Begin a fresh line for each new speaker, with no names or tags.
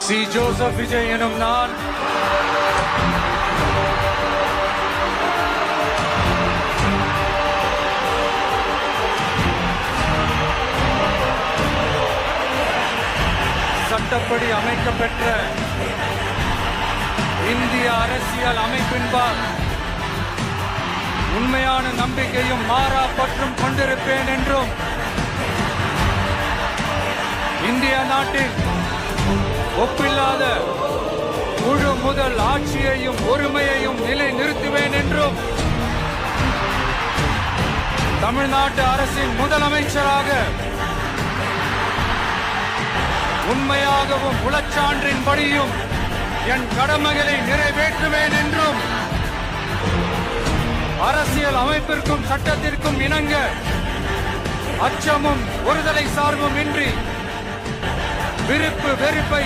C Joseph Vijay எனும் நான் சட்டப்படி அமைக்கப்பெற்ற இந்திய அரசியல் அமைப்பின்பால் உண்மையான நம்பிக்கையும் மாறா பற்றும் கொண்டிருப்பேன் என்றும் இந்திய நாட்டின் ஒப்பில்லாத முழு முதல் ஆட்சியையும் ஒருமையையும் நிலை நிறுத்துவேன் என்றும் தமிழ்நாட்டு அரசின் முதலமைச்சராக உண்மையாகவும் உளச்சான்றின்படியும் என் கடமைகளை நிறைவேற்றுவேன் என்றும் அரசியல் அமைப்பிற்கும் சட்டத்திற்கும் இணங்க அச்சமும் ஒருதலை சார்பும் இன்றி விருப்பு வெறுப்பை